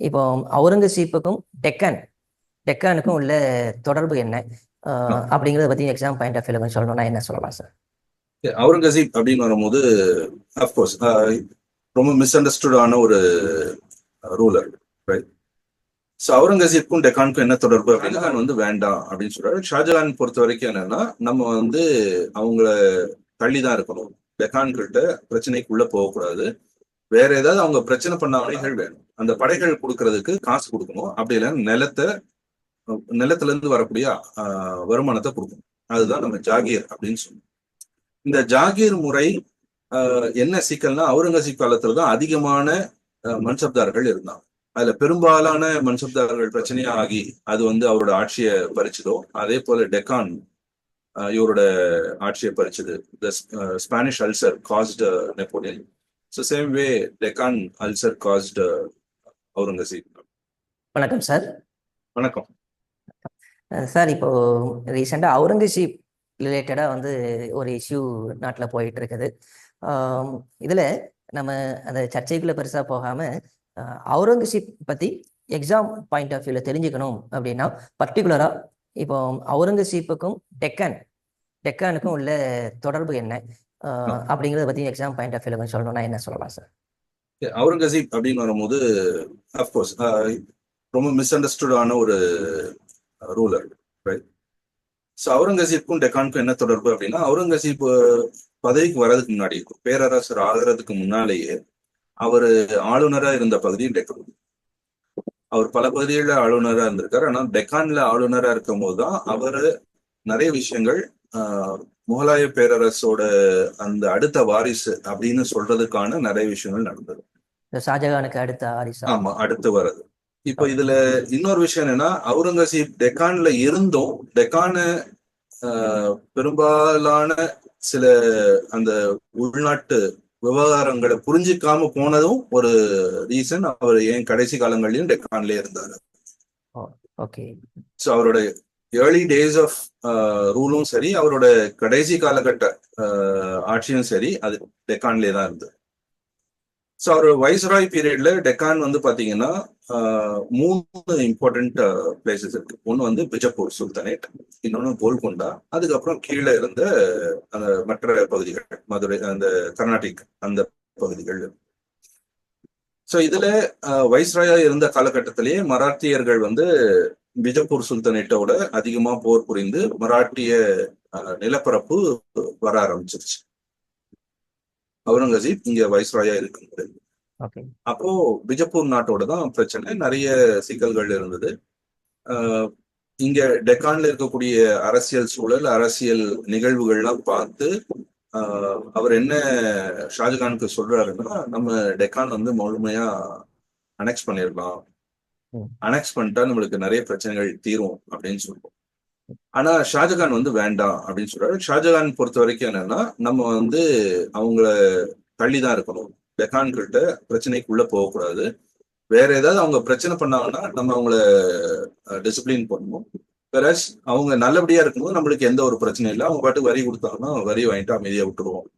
இப்போ அவுரங்கசீப்புக்கும் டெக்கானுக்கும் உள்ள தொடர்பு என்ன அப்படிங்கிறத பத்தி எக்ஸாம் பாயிண்ட் ஆஃப் வியூல சொல்லணும்னா என்ன சொல்லலாம் சார்? அவுரங்கசீப் அப்படின்னு வரும்போது அஃப்கோர்ஸ் ரொம்ப மிஸ் அண்டர்ஸ்டுடான ஒரு ரூலர், ரைட்? ஸோ அவுரங்கசீப்புக்கும் டெக்கானுக்கும் என்ன தொடர்பு அப்படின்னா வந்து வேண்டாம் அப்படின்னு சொல்றாரு. ஷாஜகான் பொறுத்த வரைக்கும் என்னன்னா, நம்ம வந்து அவங்கள தள்ளிதான் இருக்கணும், டெக்கான் கிட்ட பிரச்சனைக்குள்ள போகக்கூடாது, வேற ஏதாவது அவங்க பிரச்சனை பண்ண படைகள் வேணும், அந்த படைகள் கொடுக்கறதுக்கு காசு கொடுக்கணும், அப்படி இல்லைன்னா நிலத்துல இருந்து வரக்கூடிய வருமானத்தை கொடுக்கணும். அதுதான் நம்ம ஜாகீர் அப்படின்னு சொல்லுவோம். இந்த ஜாகீர் முறை என்ன சிக்கல்னா, அவுரங்கசீப் காலத்துலதான் அதிகமான மன்சப்தார்கள் இருந்தாங்க. அதுல பெரும்பாலான மன்சப்தார்கள் பிரச்சனையா ஆகி அது வந்து அவரோட ஆட்சியை பறிச்சதோ, அதே போல டெக்கான் இவரோட ஆட்சியை பறிச்சது. Spanish ulcer cost Napoleon. So same way Deccan ulcer cost Aurangzeb. வணக்கம் சார். வணக்கம் சார். இப்போ ரீசெண்டாக அவுரங்கசீப் ரிலேட்டடாக வந்து ஒரு இஷ்யூ நாட்டில் போயிட்டு இருக்குது. இதில் நம்ம அந்த சர்ச்சைக்குள்ளே பெருசாக போகாமல் அவுரங்கசீப் பற்றி எக்ஸாம் பாயிண்ட் ஆஃப் வியூவில் தெரிஞ்சுக்கணும் அப்படின்னா, பர்டிகுலராக இப்போ அவுரங்கசீப்புக்கும் டெக்கானுக்கும் உள்ள தொடர்பு என்ன அப்படிங்கிறத பற்றி எக்ஸாம் பாயிண்ட் ஆஃப் வியூவில் சொல்லணும்னா என்ன சொல்லலாம் சார்? அவுரங்கசீப் அப்படின்னு வரும்போது அஃப்கோர்ஸ் ரொம்ப மிஸ் அண்டர்ஸ்டுடான ஒரு ரூலர், ரைட்? ஸோ அவுரங்கசீப்புக்கும் டெக்கானுக்கும் என்ன தொடர்பு அப்படின்னா, அவுரங்கசீப் பதவிக்கு வர்றதுக்கு முன்னாடி, பேரரசர் ஆகிறதுக்கு முன்னாலேயே அவர் ஆளுநரா இருந்த பகுதி டெக்கான். அவர் பல பகுதிகளில் ஆளுநரா இருந்திருக்காரு. ஆனால் டெக்கான்ல ஆளுநரா இருக்கும் போதுதான் அவரு நிறைய விஷயங்கள் முகலாய பேரரசோட அந்த அடுத்த வாரிசு அப்படின்னு சொல்றதுக்கான நிறைய விஷயங்கள் நடந்தது. ஷாஜகானுக்கு அடுத்த வாரிசு. ஆமா, அடுத்து வர்றது. இப்ப இதுல இன்னொரு விஷயம் என்னன்னா, அவுரங்கசீப் டெக்கான்ல இருந்தும் டெக்கான பெரும்பாலான சில அந்த உள்நாட்டு விவகாரங்களை புரிஞ்சிக்காம போனதும் ஒரு ரீசன். அவர் ஏன் கடைசி காலங்கள்லயும் டெக்கான்லயே இருந்தாரு. ஸோ அவரோட ஏர்லி டேஸ் ஆஃப் ரூலும் சரி, அவரோட கடைசி காலகட்ட ஆட்சியும் சரி, அது டெக்கான்லயே தான் இருந்தது. ஸோ அவர் வைஸ்ராய் பீரியட்ல டெக்கான் வந்து பாத்தீங்கன்னா 3 இம்பார்ட்டன்ட் பிளேசஸ் இருக்கு. ஒன்று வந்து பிஜப்பூர் சுல்தானேட், இன்னொன்று கோல்கொண்டா, அதுக்கப்புறம் கீழே இருந்த அந்த மற்ற பகுதிகள், மதுரை, அந்த கர்நாடிக் அந்த பகுதிகள். ஸோ இதுல வைஸ்ராயா இருந்த காலகட்டத்திலேயே மராட்டியர்கள் வந்து பிஜப்பூர் சுல்தானேட்டோட அதிகமா போர் புரிந்து மராட்டிய நிலப்பரப்பு வர ஆரம்பிச்சிருச்சு. அவுரங்கசீப் இங்க வைஸ்ராயா இருக்கும்போது அப்போ பிஜப்பூர் நாட்டோட தான் பிரச்சனை, நிறைய சிக்கல்கள் இருந்தது. இங்க டெக்கான்ல இருக்கக்கூடிய அரசியல் சூழல், அரசியல் நிகழ்வுகள்லாம் பார்த்து அவர் என்ன ஷாஜகானுக்கு சொல்றாருன்னா, நம்ம டெக்கான் வந்து முழுமையா அனெக்ஸ் பண்ணிடலாம், அனெக்ஸ் பண்ணிட்டா நம்மளுக்கு நிறைய பிரச்சனைகள் தீரும் அப்படின்னு சொல்லுவோம். ஆனா ஷாஜகான் வந்து வேண்டாம் அப்படின்னு சொல்றாரு. ஷாஜகான் பொறுத்த வரைக்கும் என்னன்னா, நம்ம வந்து அவங்கள தள்ளிதான் இருக்கணும், டெக்கான் கிட்ட பிரச்சனைக்குள்ள போகக்கூடாது, வேற ஏதாவது அவங்க பிரச்சனை பண்ணாங்கன்னா நம்ம அவங்கள டிசிப்ளின் பண்ணணும், வேற அவங்க நல்லபடியா இருக்கும்போது நம்மளுக்கு எந்த ஒரு பிரச்சனையும் இல்லை, அவங்க பாட்டு வரி கொடுத்தாங்கன்னா வரி வாங்கிட்டு அமைதியா விட்டுருவோம்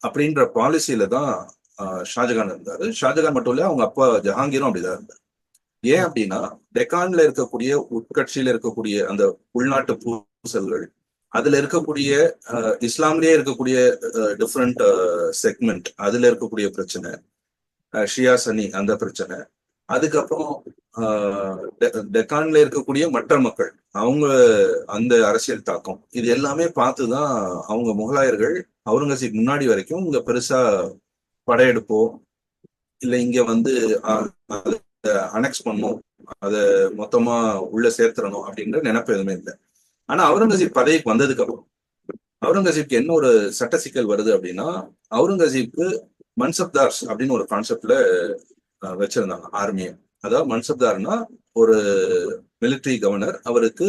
அப்படின்ற பாலிசியில தான் ஷாஜகான் இருந்தாரு. ஷாஜகான் மட்டும் இல்ல, அவங்க அப்பா ஜஹாங்கீரும் அப்படிதான் இருந்தாரு. ஏன் அப்படின்னா, டெக்கான்ல இருக்கக்கூடிய உட்கட்சியில இருக்கக்கூடிய அந்த உள்நாட்டு பூசல்கள், அதுல இருக்கக்கூடிய இஸ்லாம்லயே இருக்கக்கூடிய டிஃப்ரெண்ட் செக்மெண்ட், அதுல இருக்கக்கூடிய பிரச்சனை, ஷியா சனி அந்த பிரச்சனை, அதுக்கப்புறம் டெக்கான்ல இருக்கக்கூடிய மற்ற மக்கள் அவங்க அந்த அரசியல் தாக்கம், இது எல்லாமே பார்த்துதான் அவங்க முகலாயர்கள் அவுரங்கசீப் முன்னாடி வரைக்கும் இங்க பெருசா படையெடுப்போ இல்லை இங்க வந்து அனெக்ஸ் பண்ணும், அதை மொத்தமா உள்ள சேர்த்துறணும் அப்படின்ற நினைப்பு எதுவுமே இல்லை. ஆனா அவுரங்கசீப் பதவிக்கு வந்ததுக்கு அப்புறம் அவுரங்கசீப்க்கு என்ன ஒரு சட்ட சிக்கல் வருது அப்படின்னா, அவுரங்கசீப்க்கு மன்சப்தார்ஸ் அப்படின்னு ஒரு கான்செப்ட்ல வச்சிருந்தாங்க ஆர்மியை. அதாவது மன்சப்தார்னா ஒரு மிலிட்டரி கவர்னர், அவருக்கு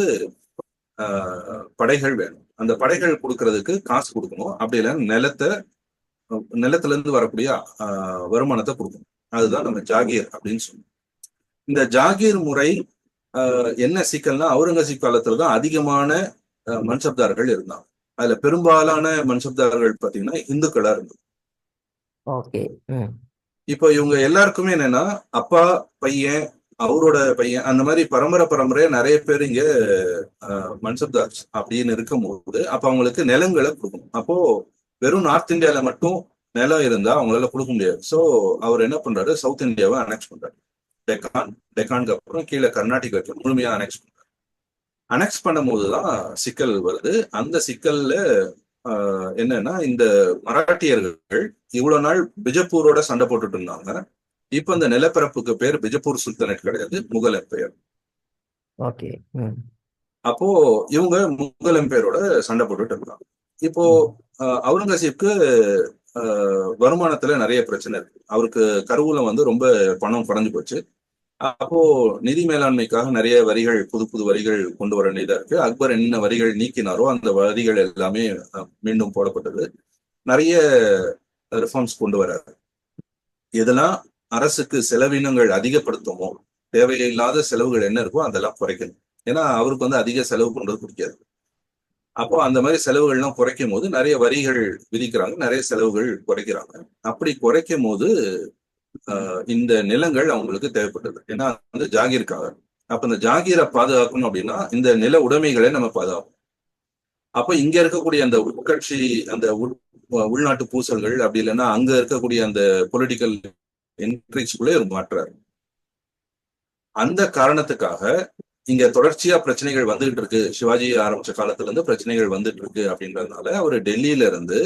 படைகள் வேணும், அந்த படைகள் கொடுக்கறதுக்கு காசு கொடுக்கணும், அப்படி இல்லைன்னா நிலத்துல இருந்து வரக்கூடிய வருமானத்தை கொடுக்கணும். அதுதான் நம்ம ஜாகீர் அப்படின்னு சொல்லுவோம். இந்த ஜாகீர் முறை என்ன சிக்கல்னா, அவுரங்கசீப் காலத்துலதான் அதிகமான மன்சப்தார்கள் இருந்தாங்க. அதுல பெரும்பாலான மன்சப்தார்கள் பாத்தீங்கன்னா இந்துக்களா இருந்தது. இப்போ இவங்க எல்லாருக்குமே என்னன்னா அப்பா, பையன், அவரோட பையன், அந்த மாதிரி பரம்பரை பரம்பரையா நிறைய பேர் இங்க மன்சப்தார்ஸ் அப்படின்னு இருக்கும்போது அப்ப அவங்களுக்கு நிலங்களை கொடுக்கணும். அப்போ வெறும் நார்த் இந்தியால மட்டும் நிலம் இருந்தா அவங்களால கொடுக்க முடியாது. ஸோ அவர் என்ன பண்றாரு, சவுத் இந்தியாவை அனெக்ஸ் பண்றாரு. டெக்கானுக்கு அப்புறம் கீழே கர்நாடகாக்கு முழுமையா அனெக்ஸ் பண்றாரு. அனெக்ஸ் பண்ணும் போதுதான் சிக்கல் வருது. அந்த சிக்கல்ல என்னன்னா, இந்த மராட்டியர்கள் இவ்வளவு நாள் பிஜப்பூரோட சண்டை போட்டுட்டு இருந்தாங்க. இப்ப இந்த நிலப்பரப்புக்கு பேர் பிஜப்பூர் சுல்தானேட் கிடையாது, முகல் எம்பையர். ஓகே. அப்போ இவங்க முகல் எம்பையரோட சண்டை போட்டுட்டு இருந்தாங்க. இப்போ அவுரங்கசீப்க்கு வருமானத்துல நிறைய பிரச்சனை இருக்கு. அவருக்கு கருவூலம் வந்து ரொம்ப பணம் குறைஞ்சு போச்சு. அப்போ நிதி மேலாண்மைக்காக நிறைய வரிகள், புது புது வரிகள் கொண்டு வர வேண்டியதா இருக்கு. அக்பர் என்ன வரிகள் நீக்கினாரோ அந்த வரிகள் எல்லாமே மீண்டும் போடப்பட்டது. நிறைய ரிஃபார்ம்ஸ் கொண்டு வராரு. இதெல்லாம் அரசுக்கு செலவினங்கள் அதிகப்படுத்துமோ, தேவையில்லாத செலவுகள் என்ன இருக்கோ அதெல்லாம் குறைக்கணும். ஏன்னா அவருக்கு வந்து அதிக செலவு பண்றது பிடிக்காது. அப்போ அந்த மாதிரி செலவுகள்லாம் குறைக்கும் போது நிறைய வரிகள் விதிக்கிறாங்க, நிறைய செலவுகள் குறைக்கிறாங்க. அப்படி குறைக்கும் போது இந்த நிலங்கள் அவங்களுக்கு தேவைப்பட்டது. ஏன்னா வந்து ஜாகீருக்காக. அப்ப இந்த ஜாகீரை பாதுகாக்கணும் அப்படின்னா இந்த நில உடைமைகளை நம்ம பாதுகாக்கணும். அப்ப இங்க இருக்கக்கூடிய அந்த உட்கட்சி, அந்த உள்நாட்டு பூசல்கள், அப்படி இல்லைன்னா அங்க இருக்கக்கூடிய அந்த பொலிட்டிக்கல் என்ட்ரிஸ்குள்ளே ஒரு மாற்றாரு. அந்த காரணத்துக்காக இங்க தொடர்ச்சியா பிரச்சனைகள் வந்துகிட்டு இருக்கு. சிவாஜி ஆரம்பிச்ச காலத்துல இருந்து பிரச்சனைகள் வந்துட்டு இருக்கு அப்படின்றதுனால அவர் டெல்லியில இருந்து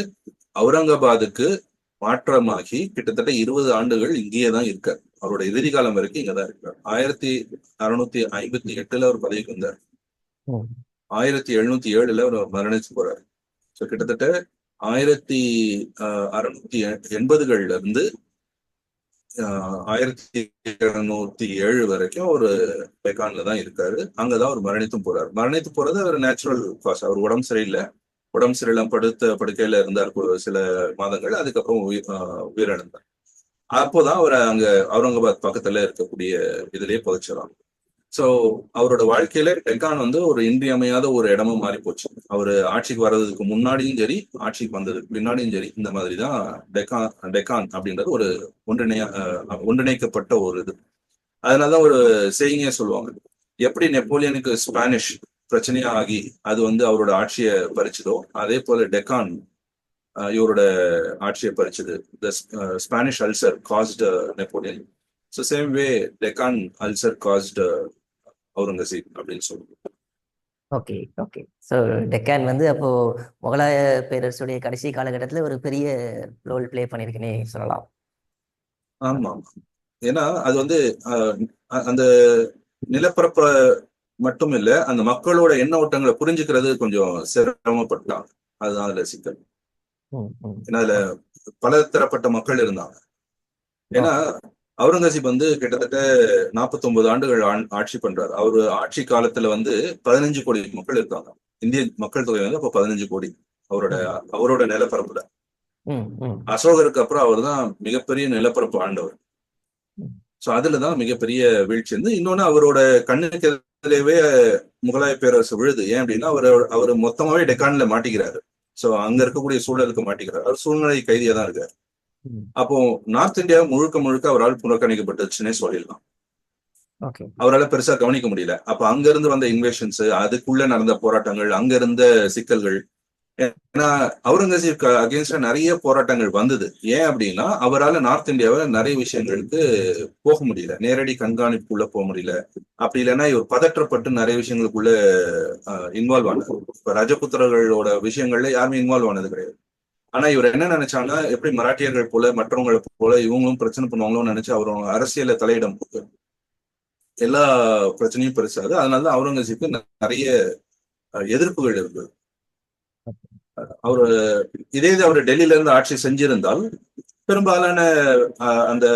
அவுரங்காபாத்துக்கு மாற்றமாகி கிட்டத்தட்ட 20 ஆண்டுகள் இங்கேயே தான் இருக்கார். அவரோட இறுதி காலம் வரைக்கும் இங்கதான் இருக்கார். 1658 அவர் பதவிக்கு வந்தார். 1707 அவர் மரணிச்சு போறாரு. ஸோ கிட்டத்தட்ட 1680கள்ல இருந்து 1707 வரைக்கும் ஒரு டெக்கான்ல தான் இருக்காரு. அங்கதான் அவர் மரணித்தும் போறாரு. மரணித்து போறது அவர் நேச்சுரல் காஸ். அவர் உடம்பு சரியில்லை படுக்கையில இருந்தார் சில மாதங்கள். அதுக்கப்புறம் உயிரிழந்தார். அப்போதான் அவர் அங்க அவுரங்காபாத் பக்கத்துல இருக்கக்கூடிய இதுலயே புதைச்சிடறாங்க. சோ அவரோட வாழ்க்கையில டெக்கான் வந்து ஒரு இன்றியமையாத ஒரு இடமா மாறி போச்சு. அவரு ஆட்சிக்கு வர்றதுக்கு முன்னாடியும் சரி, ஆட்சிக்கு வந்ததுக்கு பின்னாடியும் சரி, இந்த மாதிரிதான் டெக்கான் அப்படின்றது ஒரு ஒன்றிணைக்கப்பட்ட ஒரு இது. அதனாலதான் ஒரு செய்தியே சொல்லுவாங்க, எப்படி நெப்போலியனுக்கு ஸ்பானிஷ் பிரச்சனையா ஆகி அது வந்து அவரோட ஆட்சியை பறிச்சதோ, அதே போல டெக்கான் இவரோட ஆட்சியை பறிச்சது. Spanish ulcer cost Napoleon. So same way Deccan ulcer cost Aurangzeb அப்படின்னு சொல்லுவோம். Okay okay. ஸோ டெக்கான் வந்து அப்போ முகலாய பேரரசுடைய கடைசி காலகட்டத்தில் ஒரு பெரிய ரோல் பிளே பண்ணியிருக்குன்னே சொல்லலாம். ஆமா, ஏன்னா அது வந்து அந்த நிலப்பரப்ப மட்டும் இல்ல, அந்த மக்களோட எண்ண ஓட்டங்களை புரிஞ்சுக்கிறது கொஞ்சம் சிரமப்பட்டாங்க. அதுதான் அதுல சிக்கல். ஏன்னா அதுல பல தரப்பட்ட மக்கள் இருந்தாங்க. ஏன்னா அவுரங்கசீப் வந்து கிட்டத்தட்ட 49 ஆண்டுகள் ஆட்சி பண்றாரு. அவரு ஆட்சி காலத்துல வந்து 15 கோடி மக்கள் இருக்காங்க. இந்திய மக்கள் தொகை வந்து அப்ப 15 கோடி அவரோட நிலப்பரப்புல. அசோகருக்கு அப்புறம் அவர் தான் மிகப்பெரிய நிலப்பரப்பு ஆண்டவர். சோ அதுலதான் மிகப்பெரிய வீழ்ச்சி இருந்து. இன்னொன்னு, அவரோட கண்ணுக்கு எதிரவே முகலாய பேரரசு விழுது. ஏன் அப்படின்னா அவரு மொத்தமாவே டெக்கான்ல மாட்டிக்கிறாரு. சோ அங்க இருக்கக்கூடிய சூழலுக்கு மாட்டிக்கிறாரு. அவர் சூழ்நிலை கைதியா தான் இருக்காரு. அப்போ நார்த் இந்தியா முழுக்க அவரால் புறக்கணிக்கப்பட்டுச்சுன்னே சொல்லிடலாம். அவரால் பெருசா கவனிக்க முடியல. அப்ப அங்க இருந்து வந்த இன்வேஷன்ஸ், அதுக்குள்ள நடந்த போராட்டங்கள், அங்க இருந்த சிக்கல்கள். ஏன்னா அவுரங்கசீப் அகேன்ஸ்டா நிறைய போராட்டங்கள் வந்தது. ஏன் அப்படின்னா அவரால் நார்த் இந்தியாவை நிறைய விஷயங்களுக்கு போக முடியல, நேரடி கண்காணிப்புக்குள்ள போக முடியல. அப்படி இல்லைன்னா இவர் பதற்றப்பட்டு நிறைய விஷயங்களுக்குள்ள இன்வால்வ் ஆனார். இப்ப ரஜபுத்திரர்களோட விஷயங்கள்ல யாருமே இன்வால்வ் ஆனது கிடையாது. ஆனா இவர் என்ன நினைச்சாங்கன்னா, எப்படி மராட்டியர்கள் போல மற்றவங்களை போல இவங்களும் பிரச்சனை பண்ணுவாங்களோன்னு நினைச்சு அவர் அரசியல தலையிடம் எல்லா பிரச்சனையும் பெருசாது. அதனாலதான் அவுரங்கசீப்க்கு நிறைய எதிர்ப்புகள் இருந்தது. அவரு அவர் டெல்லியில இருந்து ஆட்சி செஞ்சிருந்தால் பெரும்பாலான அந்த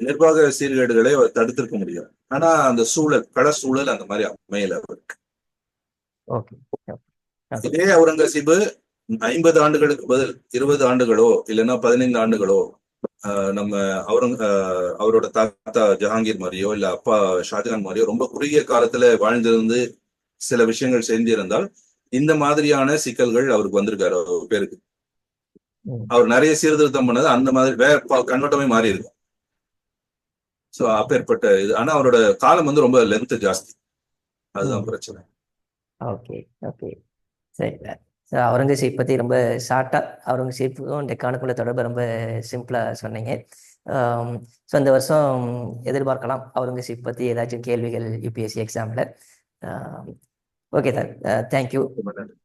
நிர்வாக சீர்கேடுகளை அவர் தடுத்திருக்க முடியும். ஆனா அந்த கள சூழல் அந்த மாதிரி அமையல அவருக்கு. இதே அவுரங்கசீப் 50 ஆண்டுகளுக்கு பதில் 20 ஆண்டுகளோ இல்லைன்னா 15 ஆண்டுகளோ நம்ம அவரோட தாத்தா ஜஹாங்கீர் மாதிரியோ இல்ல அப்பா ஷாஜகான் மாதிரியோ ரொம்ப குறுகிய காலத்துல வாழ்ந்திருந்து சில விஷயங்கள் செஞ்சிருந்தால் இந்த மாதிரியான சிக்கல்கள் அவருக்கு வந்திருக்காரு. அவர் பேருக்கு அவர் நிறைய சீர்திருத்தம் பண்ணது அந்த மாதிரி வேற கண்ணோட்டமே மாறி இருக்கும். ஸோ அப்பேற்பட்ட இது. ஆனா அவரோட காலம் வந்து ரொம்ப லென்த் ஜாஸ்தி, அதுதான் பிரச்சனை. ஓகே ஓகே சரி சார். ஸோ அவுரங்கசீப் பற்றி ரொம்ப ஷார்ட்டாக அவுரங்கசீப்புக்கும் டெக்கானுக்குள்ள தொடர்பை ரொம்ப சிம்பிளாக சொன்னீங்க. ஸோ இந்த வருஷம் எதிர்பார்க்கலாம் அவுரங்கசீப் பற்றி ஏதாச்சும் கேள்விகள் யூபிஎஸ்சி எக்ஸாமில். Okay sir, thank you. ரொம்ப நன்றி.